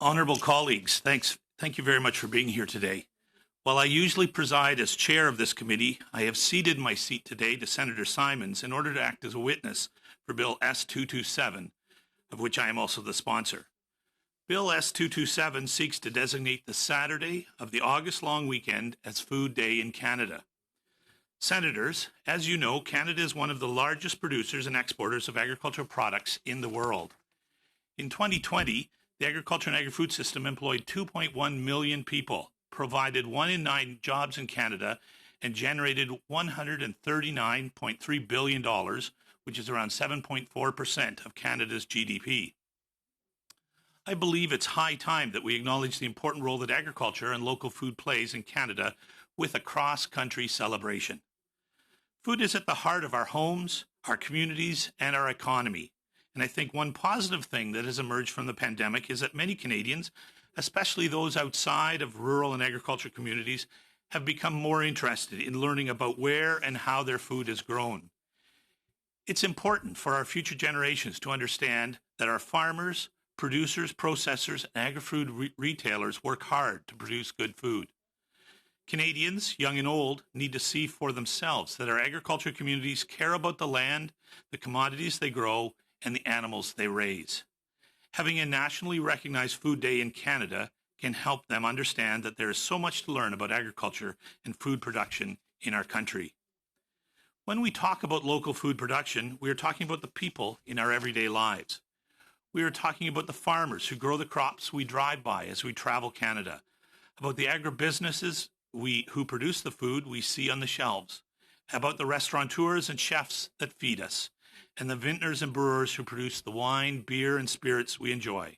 Honorable colleagues, thank you very much for being here today. While I usually preside as chair of this committee, I have ceded my seat today to Senator Simons in order to act as a witness for Bill S-227, of which I am also the sponsor. Bill S-227 seeks to designate the Saturday of the August long weekend as Food Day in Canada. Senators, as you know, Canada is one of the largest producers and exporters of agricultural products in the world. In 2020, the agriculture and agri-food system employed 2.1 million people, provided 1 in 9 jobs in Canada, and generated $139.3 billion, which is around 7.4% of Canada's GDP. I believe it's high time that we acknowledge the important role that agriculture and local food plays in Canada with a cross-country celebration. Food is at the heart of our homes, our communities, and our economy. And I think one positive thing that has emerged from the pandemic is that many Canadians, especially those outside of rural and agricultural communities, have become more interested in learning about where and how their food is grown. It's important for our future generations to understand that our farmers, producers, processors, and agri-food retailers work hard to produce good food. Canadians, young and old, need to see for themselves that our agricultural communities care about the land, the commodities they grow, and the animals they raise. Having a nationally recognized Food Day in Canada can help them understand that there is so much to learn about agriculture and food production in our country. When we talk about local food production, we are talking about the people in our everyday lives. We are talking about the farmers who grow the crops we drive by as we travel Canada, about the agribusinesses who produce the food we see on the shelves, about the restaurateurs and chefs that feed us, and the vintners and brewers who produce the wine, beer, and spirits we enjoy.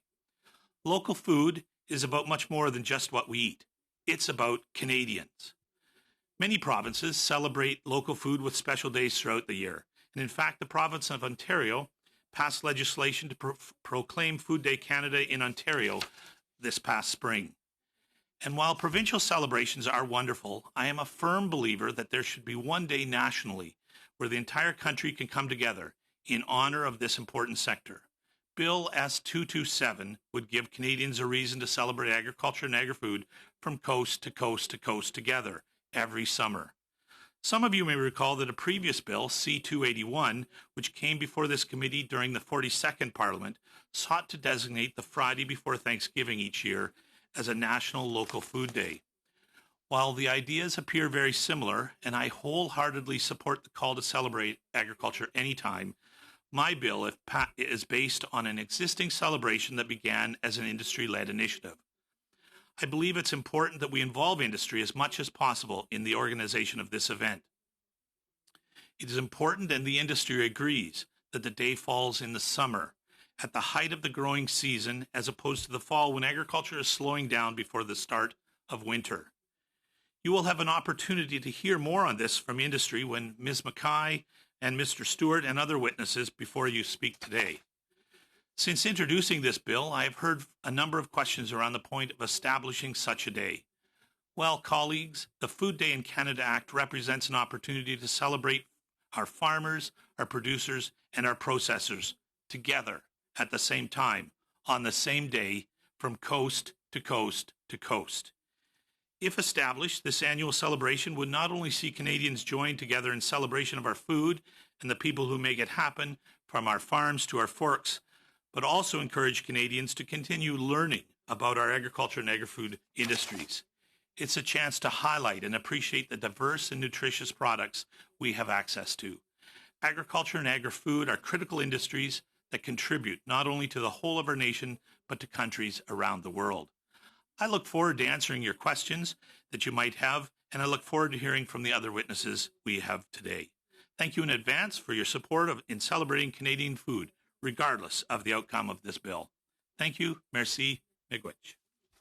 Local food is about much more than just what we eat. It's about Canadians. Many provinces celebrate local food with special days throughout the year. And in fact, the province of Ontario passed legislation to proclaim Food Day Canada in Ontario this past spring. And while provincial celebrations are wonderful, I am a firm believer that there should be one day nationally where the entire country can come together in honor of this important sector. Bill S-227 would give Canadians a reason to celebrate agriculture and agri-food from coast to coast to coast together every summer. Some of you may recall that a previous bill, C-281, which came before this committee during the 42nd Parliament, sought to designate the Friday before Thanksgiving each year as a National Local Food Day. While the ideas appear very similar, and I wholeheartedly support the call to celebrate agriculture anytime, my bill is based on an existing celebration that began as an industry-led initiative. I believe it's important that we involve industry as much as possible in the organization of this event. It is important, and the industry agrees, that the day falls in the summer, at the height of the growing season, as opposed to the fall when agriculture is slowing down before the start of winter. You will have an opportunity to hear more on this from industry when Ms. Mackay and Mr. Stewart and other witnesses before you speak today. Since introducing this bill, I have heard a number of questions around the point of establishing such a day. Well, colleagues, the Food Day in Canada Act represents an opportunity to celebrate our farmers, our producers, and our processors together at the same time, on the same day, from coast to coast to coast. If established, this annual celebration would not only see Canadians join together in celebration of our food and the people who make it happen, from our farms to our forks, but also encourage Canadians to continue learning about our agriculture and agri-food industries. It's a chance to highlight and appreciate the diverse and nutritious products we have access to. Agriculture and agri-food are critical industries that contribute not only to the whole of our nation, but to countries around the world. I look forward to answering your questions that you might have, and I look forward to hearing from the other witnesses we have today. Thank you in advance for your support in celebrating Canadian food, regardless of the outcome of this bill. Thank you. Merci. Miigwech.